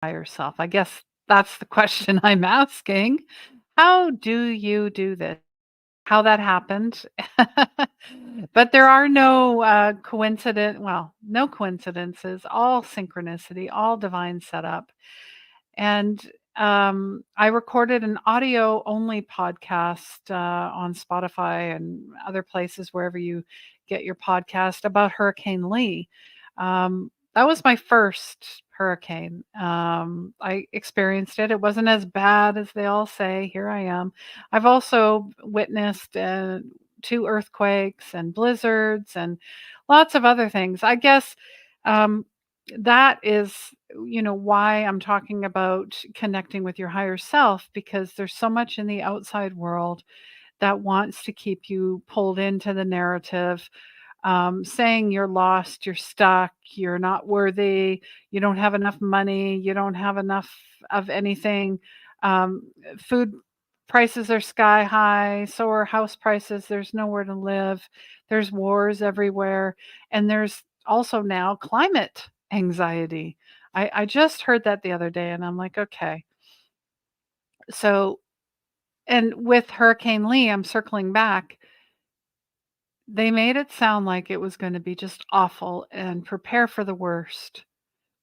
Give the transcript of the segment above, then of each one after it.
higher self? I guess that's the question I'm asking. How do you do this? How that happened? But there are no no coincidences, all synchronicity, all divine setup. And I recorded an audio only podcast on Spotify and other places, wherever you get your podcast, about Hurricane Lee. That was my first hurricane. I experienced it. It wasn't as bad as they all say. Here I am. I've also witnessed two earthquakes and blizzards and lots of other things. I guess um, that is, why I'm talking about connecting with your higher self, because there's so much in the outside world that wants to keep you pulled into the narrative, saying you're lost, you're stuck, you're not worthy, you don't have enough money, you don't have enough of anything. Um, Food prices are sky high, so are house prices. There's nowhere to live. There's wars everywhere. And there's also now climate anxiety. I just heard that the other day and I'm like, okay. So, and with Hurricane Lee, I'm circling back. They made it sound like it was going to be just awful and prepare for the worst.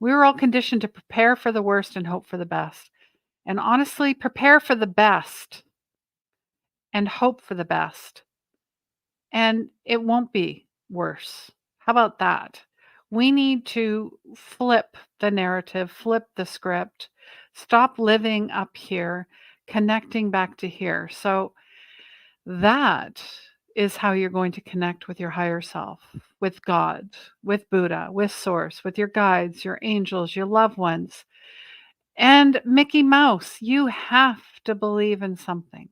We were all conditioned to prepare for the worst and hope for the best. And honestly, prepare for the best and hope for the best. And it won't be worse. How about that? We need to flip the narrative, flip the script, stop living up here, connecting back to here. So that is how you're going to connect with your higher self, with God, with Buddha, with Source, with your guides, your angels, your loved ones. And Mickey Mouse, you have to believe in something.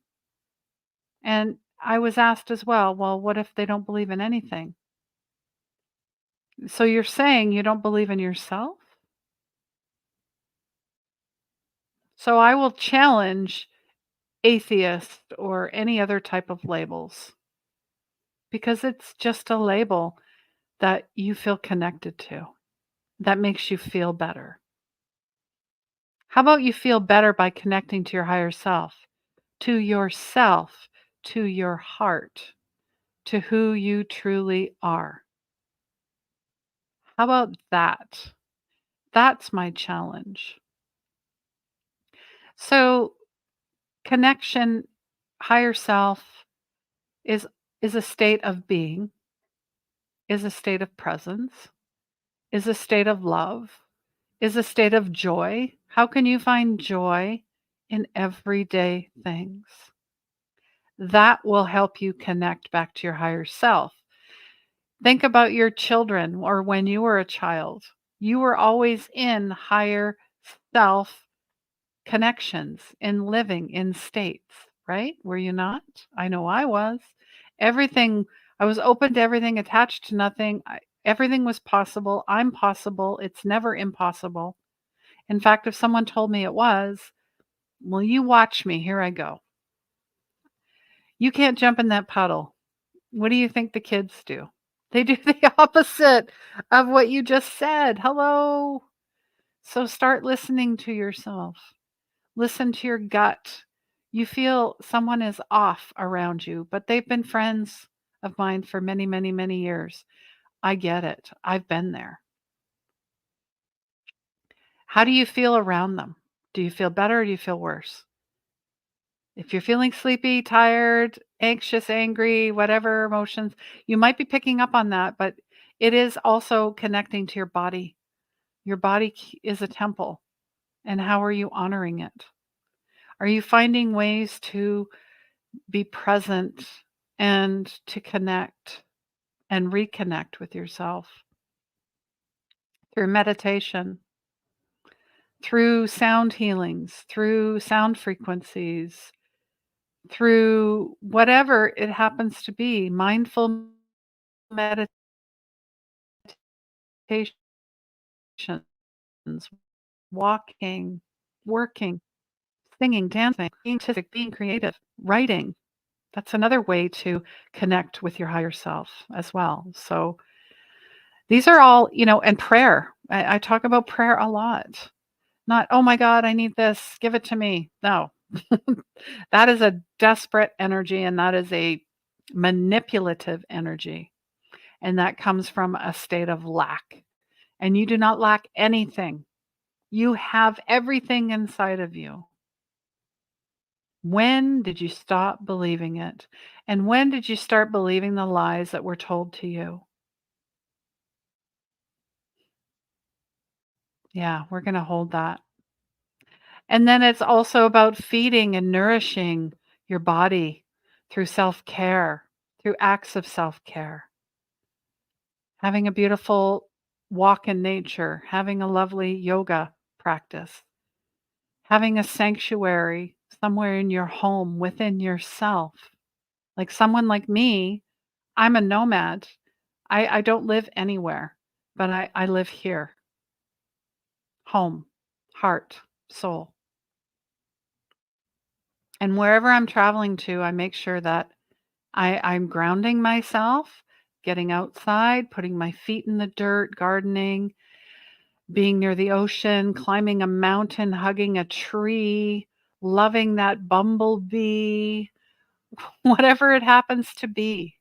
And I was asked as well, what if they don't believe in anything? So you're saying you don't believe in yourself? So I will challenge atheist or any other type of labels, because it's just a label that you feel connected to, that makes you feel better. How about you feel better by connecting to your higher self, to yourself, to your heart, to who you truly are? How about that? That's my challenge. So, connection, higher self is is a state of being, is a state of presence, is a state of love, is a state of joy. How can you find joy in everyday things? That will help you connect back to your higher self. Think about your children or when you were a child. You were always in higher self connections, in living in states, right? Were you not? I know I was. Everything, I was open to everything, attached to nothing. Everything was possible. I'm possible. It's never impossible. In fact, if someone told me it was, well, you watch me. Here I go. You can't jump in that puddle. What do you think the kids do? They do the opposite of what you just said. Hello. So start listening to yourself. Listen to your gut. You feel someone is off around you, but they've been friends of mine for many, many, many years. I get it. I've been there. How do you feel around them? Do you feel better or do you feel worse? If you're feeling sleepy, tired, anxious, angry, whatever emotions, you might be picking up on that, but it is also connecting to your body. Your body is a temple. And how are you honoring it? Are you finding ways to be present and to connect and reconnect with yourself through meditation, through sound healings, through sound frequencies, through whatever it happens to be, mindful meditations, walking, working, singing, dancing, being artistic, being creative, writing. That's another way to connect with your higher self as well. So these are all, and prayer. I talk about prayer a lot. Not, "Oh my god, I need this, give it to me." No. That is a desperate energy, and that is a manipulative energy, and that comes from a state of lack, and you do not lack anything. You have everything inside of you. When did you stop believing it? And when did you start believing the lies that were told to you? Yeah, we're gonna hold that. And then it's also about feeding and nourishing your body through self-care, through acts of self-care. Having a beautiful walk in nature, having a lovely yoga practice, having a sanctuary somewhere in your home within yourself. Like someone like me, I'm a nomad. I don't live anywhere, but I live here, home, heart, soul. And wherever I'm traveling to, I make sure that I'm grounding myself, getting outside, putting my feet in the dirt, gardening, being near the ocean, climbing a mountain, hugging a tree, loving that bumblebee, whatever it happens to be,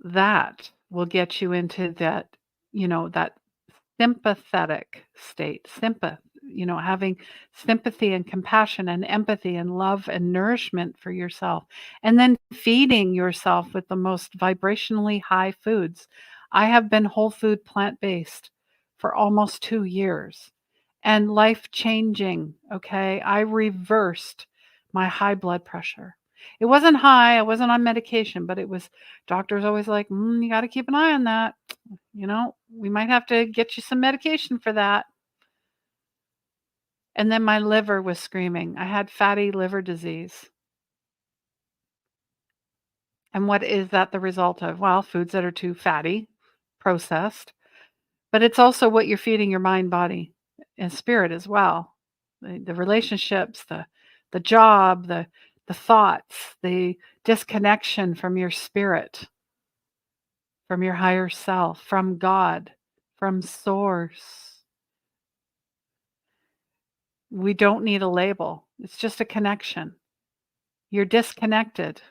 that will get you into that sympathetic state. Having sympathy and compassion and empathy and love and nourishment for yourself. And then feeding yourself with the most vibrationally high foods. I have been whole food plant based for almost 2 years and life changing. Okay. I reversed my high blood pressure. It wasn't high, I wasn't on medication, but it was doctors always like, you got to keep an eye on that. We might have to get you some medication for that. And then my liver was screaming. I had fatty liver disease. And what is that the result of? Well, foods that are too fatty, processed, but it's also what you're feeding your mind, body, and spirit as well. The relationships, the job, the thoughts, the disconnection from your spirit, from your higher self, from God, from source. We don't need a label. It's just a connection. You're disconnected.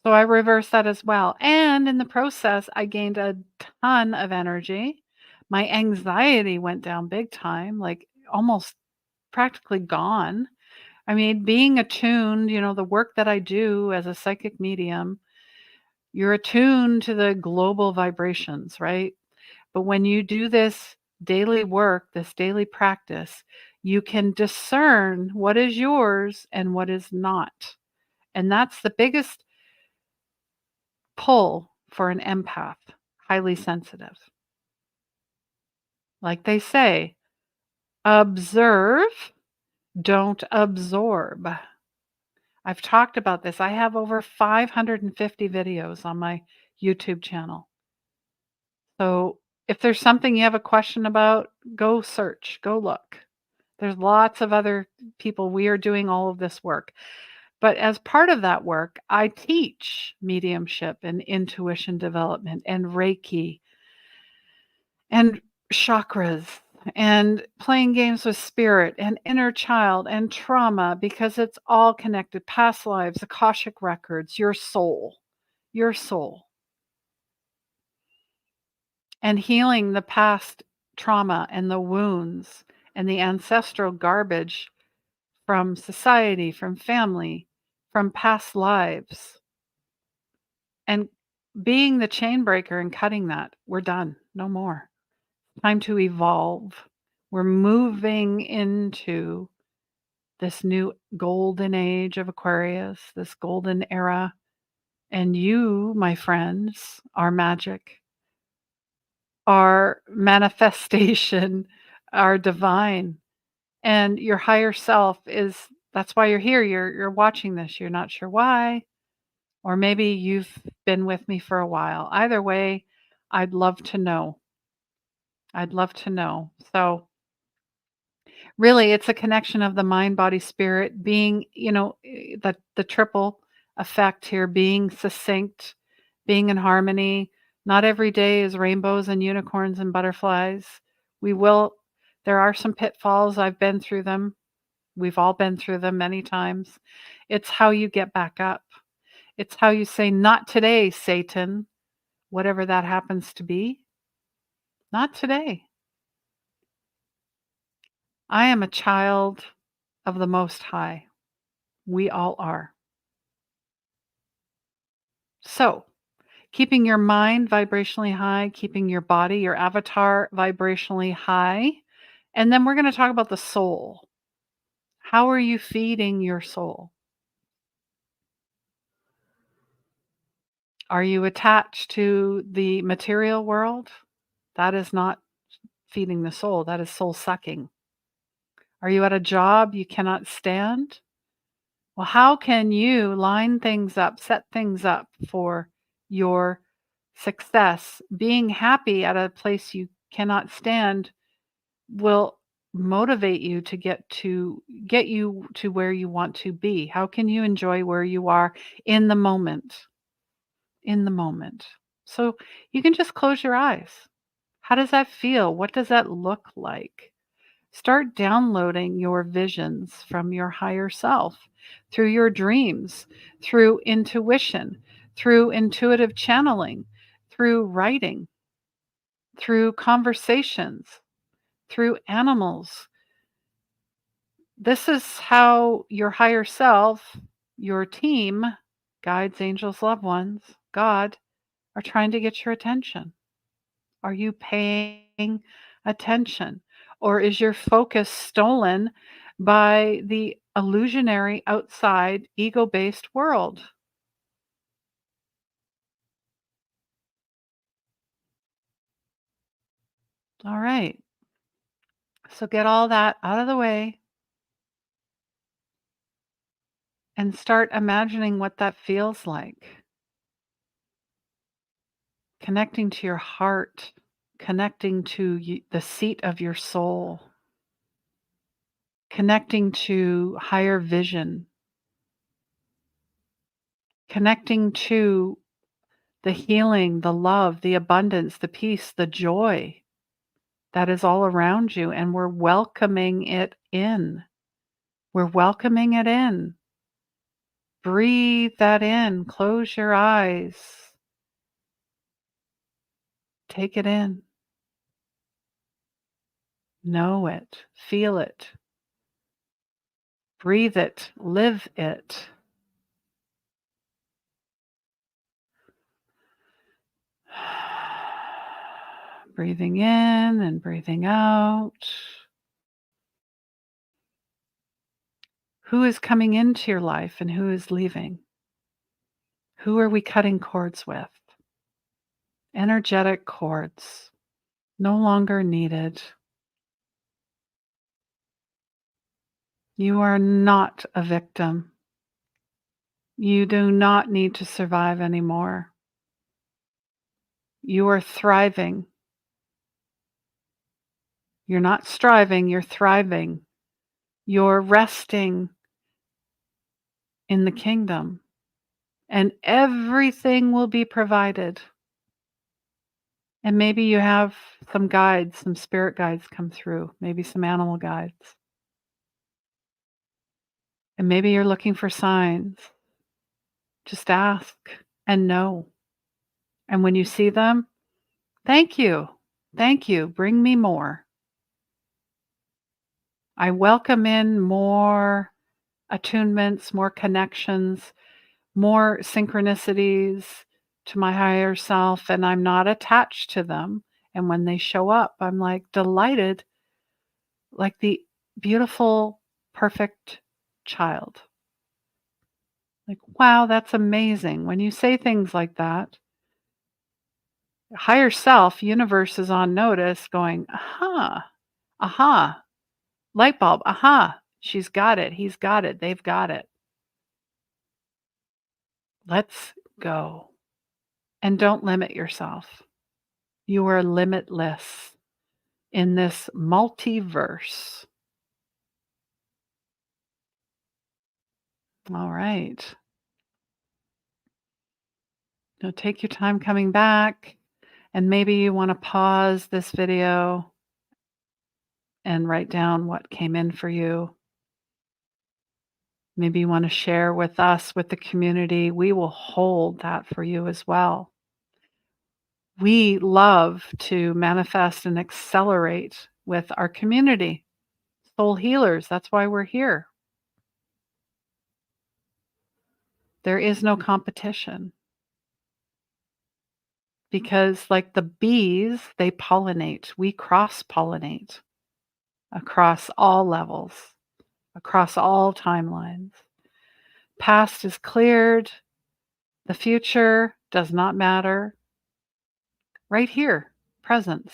So I reversed that as well. And in the process, I gained a ton of energy. My anxiety went down big time, like almost practically gone. I mean, being attuned, the work that I do as a psychic medium, you're attuned to the global vibrations, right? But when you do this daily work, this daily practice, you can discern what is yours and what is not. And that's the biggest pull for an empath, highly sensitive. Like they say, observe, don't absorb. I've talked about this. I have over 550 videos on my YouTube channel. So if there's something you have a question about, go search, go look. There's lots of other people. We are doing all of this work. But as part of that work, I teach mediumship and intuition development and Reiki and chakras and playing games with spirit and inner child and trauma because it's all connected. Past lives, Akashic records, your soul, and healing the past trauma and the wounds and the ancestral garbage from society, from family, from past lives, and being the chain breaker and cutting that. We're done. No more. Time to evolve. We're moving into this new golden age of Aquarius, this golden era. And you, my friends, are magic, are manifestation, are divine. And your higher self is that's why you're here. You're watching this. You're not sure why. Or maybe you've been with me for a while. Either way, I'd love to know. I'd love to know. So really, it's a connection of the mind, body, spirit being, the triple effect here, being succinct, being in harmony, Not every day is rainbows and unicorns and butterflies. We will There are some pitfalls. I've been through them. We've all been through them many times. It's how you get back up. It's how you say, "Not today, Satan," whatever that happens to be. Not today. I am a child of the Most High. We all are. So, keeping your mind vibrationally high, keeping your body, your avatar vibrationally high. And then we're going to talk about the soul. How are you feeding your soul? Are you attached to the material world? That is not feeding the soul, that is soul sucking. Are you at a job you cannot stand? Well, how can you line things up, set things up for your success? Being happy at a place you cannot stand will motivate you to get you to where you want to be. How can you enjoy where you are in the moment? In the moment. So you can just close your eyes. How does that feel? What does that look like? Start downloading your visions from your higher self through your dreams, through intuition, through intuitive channeling, through writing, through conversations, through animals. This is how your higher self, your team, guides, angels, loved ones, God, are trying to get your attention. Are you paying attention? Or is your focus stolen by the illusionary outside ego based world? All right. So get all that out of the way and start imagining what that feels like. Connecting to your heart, connecting to the seat of your soul, connecting to higher vision, connecting to the healing, the love, the abundance, the peace, the joy that is all around you. And we're welcoming it in. We're welcoming it in. Breathe that in. Close your eyes. Take it in. Know it. Feel it. Breathe it. Live it. Breathing in and breathing out. Who is coming into your life and who is leaving? Who are we cutting cords with? Energetic cords. No longer needed. You are not a victim. You do not need to survive anymore. You are thriving. You're not striving, you're thriving. You're resting in the kingdom, and everything will be provided. And maybe you have some guides, some spirit guides come through, maybe some animal guides. And maybe you're looking for signs. Just ask and know. And when you see them, thank you. Thank you. Bring me more. I welcome in more attunements, more connections, more synchronicities to my higher self, and I'm not attached to them. And when they show up, I'm like delighted, like the beautiful, perfect child. Like, wow, that's amazing. When you say things like that, higher self, universe is on notice going, aha, aha, light bulb, aha, she's got it, he's got it, they've got it. Let's go. And don't limit yourself. You are limitless in this multiverse. All right. Now take your time coming back. And maybe you want to pause this video and write down what came in for you. Maybe you want to share with us, with the community. We will hold that for you as well. We love to manifest and accelerate with our community. Soul healers, that's why we're here. There is no competition because, like the bees, they pollinate. We cross pollinate across all levels, across all timelines. Past is cleared, the future does not matter. Right here, present.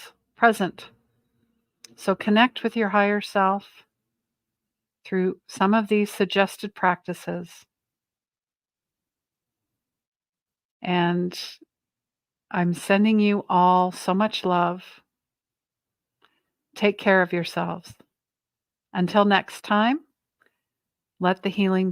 So connect with your higher self through some of these suggested practices. And I'm sending you all so much love. Take care of yourselves. Until next time, let the healing